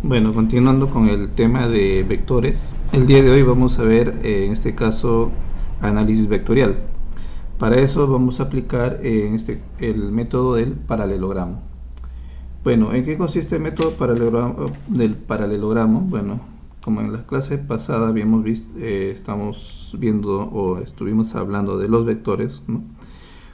Bueno, continuando con el tema de vectores, el día de hoy vamos a ver, en este caso, análisis vectorial. Para eso vamos a aplicar el método del paralelogramo. Bueno, ¿en qué consiste el método del paralelogramo? Bueno, como en la clase pasada habíamos visto, estamos viendo o estuvimos hablando de los vectores, ¿no?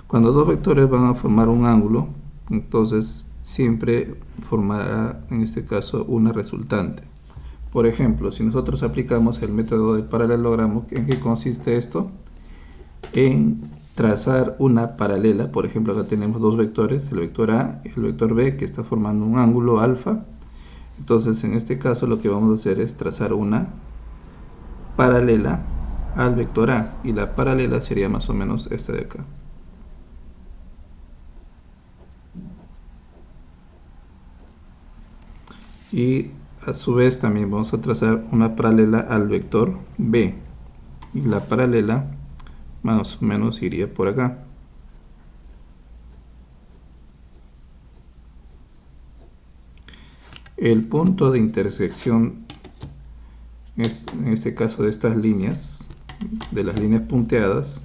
Cuando dos vectores van a formar un ángulo, entonces siempre formará en este caso una resultante. Por ejemplo, si nosotros aplicamos el método del paralelogramo, ¿en qué consiste esto? En trazar una paralela. Por ejemplo, acá tenemos dos vectores, el vector A y el vector B, que está formando un ángulo alfa. Entonces, en este caso lo que vamos a hacer es trazar una paralela al vector A, y la paralela sería más o menos esta de acá. Y a su vez también vamos a trazar una paralela al vector B, y la paralela más o menos iría por acá. El punto de intersección, en este caso de estas líneas, de las líneas punteadas,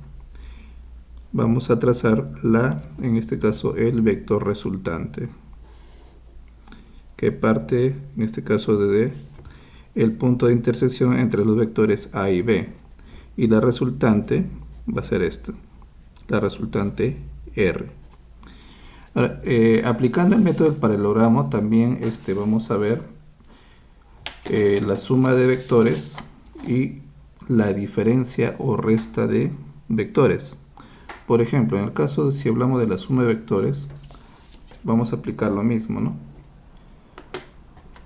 vamos a trazar en este caso el vector resultante, que parte en este caso de el punto de intersección entre los vectores A y B, y la resultante va a ser esta, la resultante R. Ahora, aplicando el método del paralelogramo también vamos a ver la suma de vectores y la diferencia o resta de vectores. Por ejemplo, en el caso de si hablamos de la suma de vectores, vamos a aplicar lo mismo, ¿no?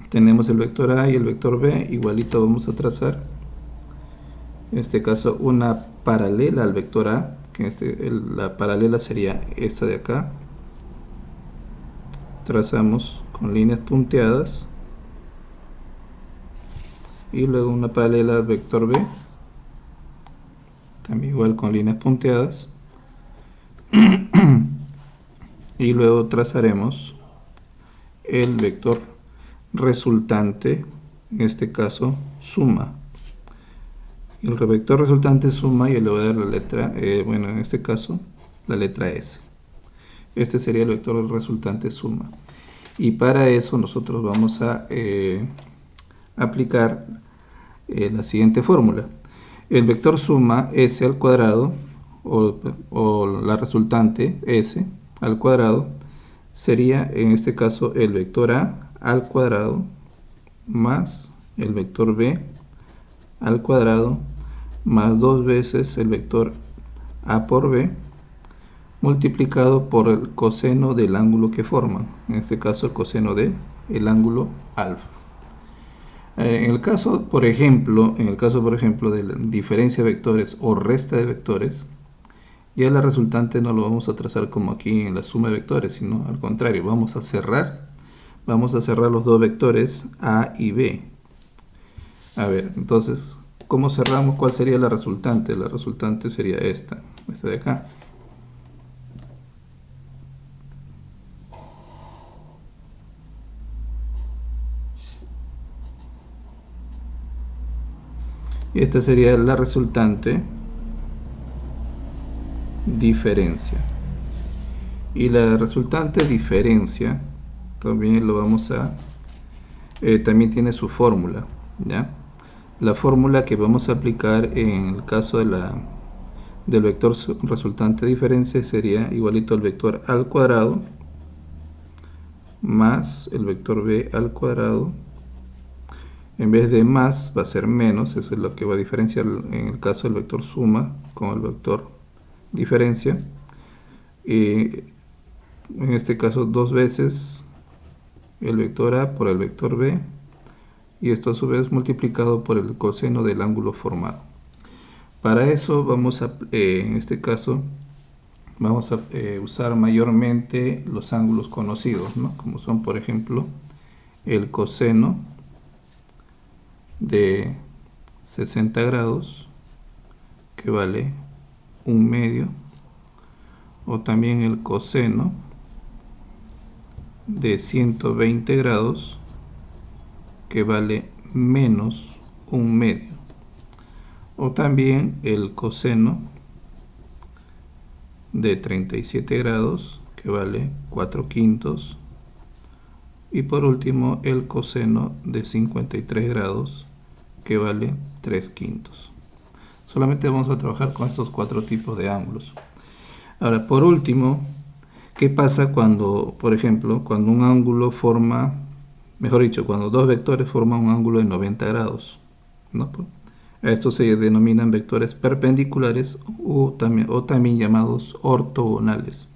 Tenemos el vector A y el vector B, igualito vamos a trazar, en este caso, una paralela al vector A, que la paralela sería esta de acá. Trazamos con líneas punteadas, y luego una paralela al vector B, también igual con líneas punteadas, y luego trazaremos el vector resultante, en este caso suma. El vector resultante suma, y le voy a dar la letra, bueno, en este caso la letra S. Este sería el vector resultante suma. Y para eso nosotros vamos a aplicar la siguiente fórmula. El vector suma S al cuadrado, o la resultante S al cuadrado, sería en este caso el vector A al cuadrado más el vector B al cuadrado más 2 veces el vector A por B multiplicado por el coseno del ángulo que forman, en este caso el coseno del ángulo alfa. En el caso, por ejemplo, de la diferencia de vectores o resta de vectores, ya la resultante no lo vamos a trazar como aquí en la suma de vectores, sino al contrario, vamos a cerrar los dos vectores A y B. A ver, entonces, ¿cómo cerramos? ¿Cuál sería la resultante? La resultante sería esta de acá. Y esta sería la resultante diferencia. Y la resultante diferencia también lo vamos a también tiene su fórmula, ¿ya? La fórmula que vamos a aplicar en el caso del vector resultante diferencia sería igualito al vector A al cuadrado más el vector B al cuadrado. En vez de más va a ser menos, eso es lo que va a diferenciar en el caso del vector suma con el vector diferencia. Y en este caso 2 veces el vector A por el vector B, y esto a su vez multiplicado por el coseno del ángulo formado. Para eso vamos a, en este caso, vamos a usar mayormente los ángulos conocidos, ¿no? Como son, por ejemplo, el coseno de 60 grados, que vale 1/2, o también el coseno de 120 grados, que vale menos 1/2. O también el coseno de 37 grados, que vale 4/5. Y por último, el coseno de 53 grados, que vale 3/5. Solamente vamos a trabajar con estos 4 tipos de ángulos. Ahora, por último, ¿qué pasa cuando, por ejemplo, cuando un ángulo forma, mejor dicho, cuando dos vectores forman un ángulo de 90 grados? ¿No? A estos se denominan vectores perpendiculares o también llamados ortogonales.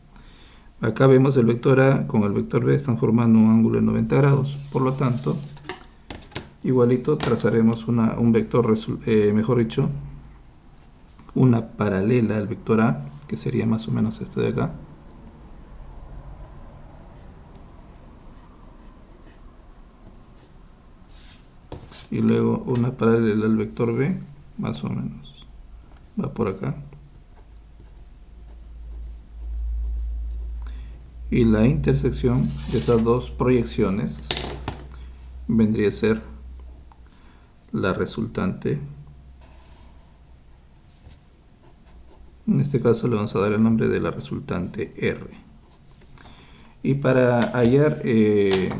Acá vemos el vector A con el vector B están formando un ángulo de 90 grados. Por lo tanto, igualito trazaremos un vector, mejor dicho, una paralela al vector A, que sería más o menos este de acá. Y luego una paralela al vector B, más o menos. Va por acá. Y la intersección de esas dos proyecciones vendría a ser la resultante. En este caso le vamos a dar el nombre de la resultante R. Y para hallar, en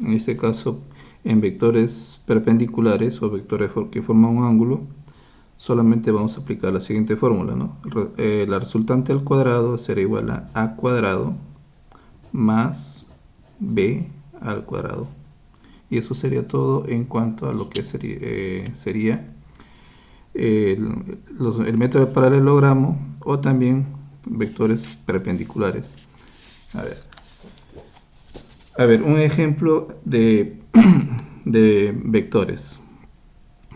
este caso, en vectores perpendiculares o vectores que forman un ángulo, solamente vamos a aplicar la siguiente fórmula, ¿no? La resultante al cuadrado será igual a A cuadrado más B al cuadrado. Y eso sería todo en cuanto a lo que sería el método de paralelogramo o también vectores perpendiculares. A ver, un ejemplo de vectores.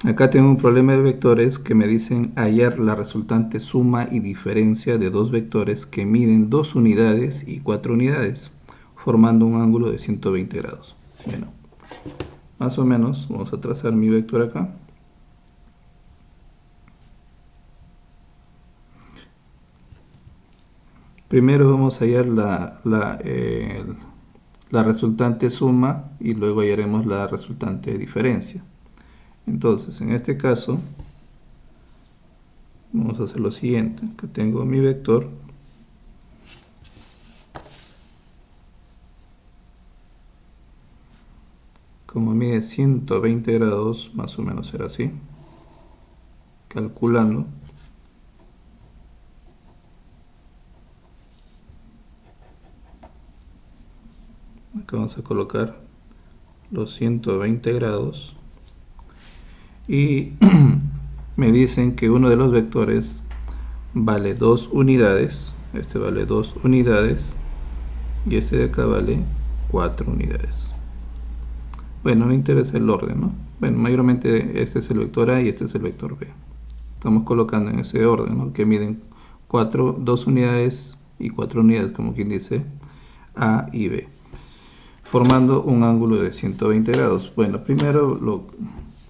Acá tengo un problema de vectores que me dicen hallar la resultante suma y diferencia de dos vectores que miden 2 unidades y 4 unidades, formando un ángulo de 120 grados. Bueno, más o menos vamos a trazar mi vector acá. Primero vamos a hallar la resultante suma y luego hallaremos la resultante diferencia. Entonces, en este caso, vamos a hacer lo siguiente. Acá tengo mi vector. Como mide 120 grados, más o menos será así. Calculando. Acá vamos a colocar los 120 grados. Y me dicen que uno de los vectores vale 2 unidades. Este vale 2 unidades. Y este de acá vale 4 unidades. Bueno, me interesa el orden, ¿no? Bueno, mayormente este es el vector A y este es el vector B. Estamos colocando en ese orden, ¿no? Que miden 2 unidades y 4 unidades, como quien dice, A y B, formando un ángulo de 120 grados. Bueno, primero lo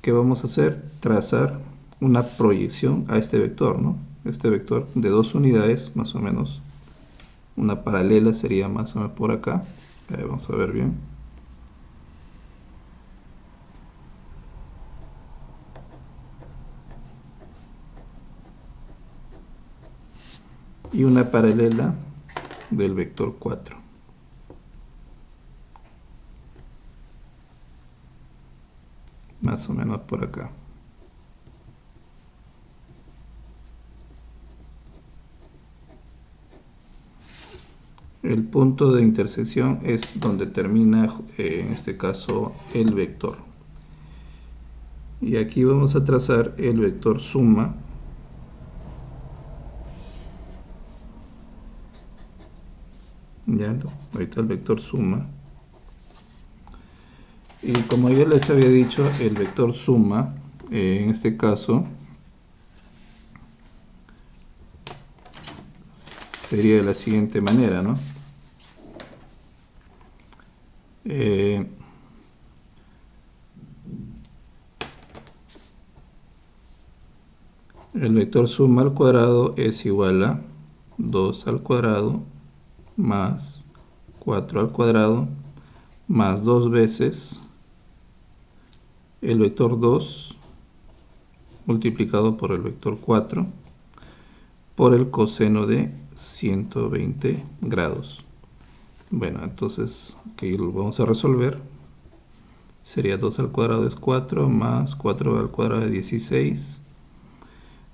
que vamos a hacer, trazar una proyección a este vector, ¿no? Este vector de 2 unidades, más o menos, una paralela sería más o menos por acá. Vamos a ver bien. Y una paralela del vector 4. Más o menos por acá. El punto de intersección es donde termina, en este caso, el vector. Y aquí vamos a trazar el vector suma. Ya, ahí está el vector suma. Y como ya les había dicho, el vector suma, en este caso, sería de la siguiente manera, ¿no? El vector suma al cuadrado es igual a 2 al cuadrado más 4 al cuadrado más 2 veces el vector 2 multiplicado por el vector 4 por el coseno de 120 grados. Bueno, entonces aquí lo vamos a resolver. Sería 2 al cuadrado es 4 más 4 al cuadrado es 16.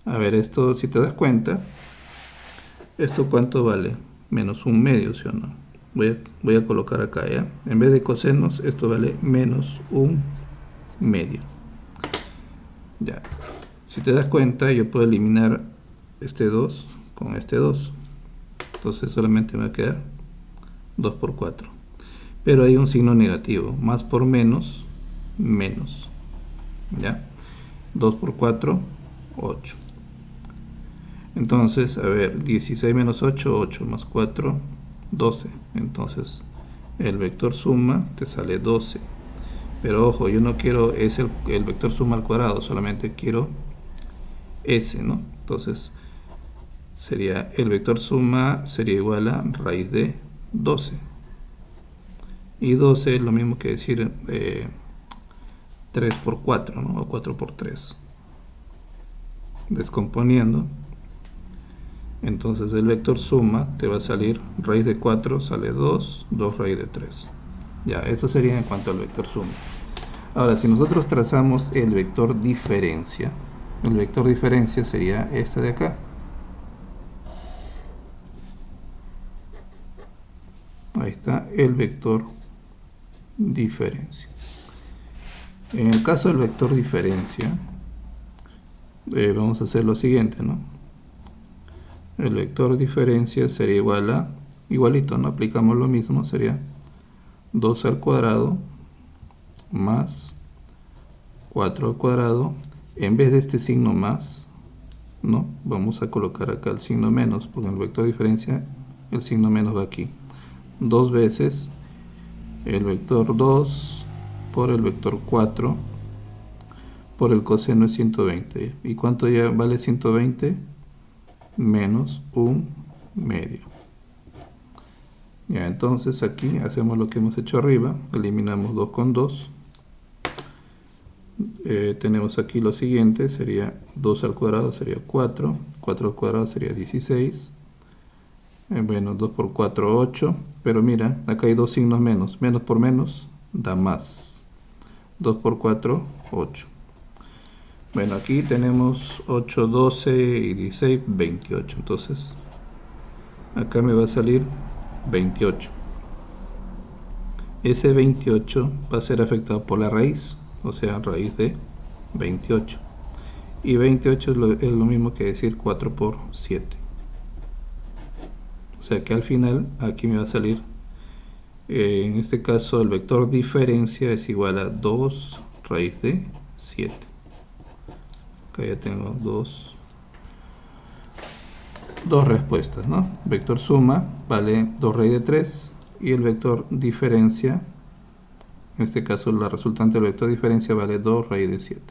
A ver, esto, si te das cuenta, ¿esto cuánto vale? Menos un medio, ¿sí o no? Voy a colocar acá, ¿ya? En vez de cosenos, esto vale menos un medio. Ya. Si te das cuenta, yo puedo eliminar este 2 con este 2. Entonces solamente me va a quedar 2 por 4. Pero hay un signo negativo. Más por menos, menos. ¿Ya? 2 por 4, 8. Entonces, a ver, 16 menos 8, 8 más 4, 12. Entonces, el vector suma te sale 12. Pero ojo, yo no quiero el vector suma al cuadrado, solamente quiero ese, ¿no? Entonces, sería el vector suma sería igual a raíz de 12. Y 12 es lo mismo que decir 3 por 4, ¿no? O 4 por 3. Descomponiendo, entonces el vector suma te va a salir raíz de 4 sale 2, 2 raíz de 3. Ya, eso sería en cuanto al vector suma. Ahora, si nosotros trazamos el vector diferencia, el vector diferencia sería este de acá. Ahí está el vector diferencia. En el caso del vector diferencia, vamos a hacer lo siguiente, ¿no? El vector diferencia sería igual a, igualito, ¿no? Aplicamos lo mismo, sería 2 al cuadrado más 4 al cuadrado. En vez de este signo más, ¿no? Vamos a colocar acá el signo menos, porque en el vector diferencia el signo menos va aquí. 2 veces el vector 2 por el vector 4 por el coseno de 120. ¿Y cuánto ya vale 120? Menos un medio. Ya, entonces aquí hacemos lo que hemos hecho arriba, eliminamos 2 con 2. Tenemos aquí lo siguiente, sería 2 al cuadrado sería 4, 4 al cuadrado sería 16. Bueno, 2 por 4, 8. Pero mira, acá hay dos signos menos. Menos por menos da más. 2 por 4, 8. Bueno, aquí tenemos 8, 12 y 16, 28. Entonces, acá me va a salir 28. Ese 28 va a ser afectado por la raíz, o sea, raíz de 28. Y 28 es lo mismo que decir 4 por 7. O sea que al final aquí me va a salir, en este caso el vector diferencia es igual a 2 raíz de 7. Acá ya tengo dos respuestas, ¿no? Vector suma vale 2 raíz de 3 y el vector diferencia, en este caso la resultante del vector diferencia vale 2 raíz de 7.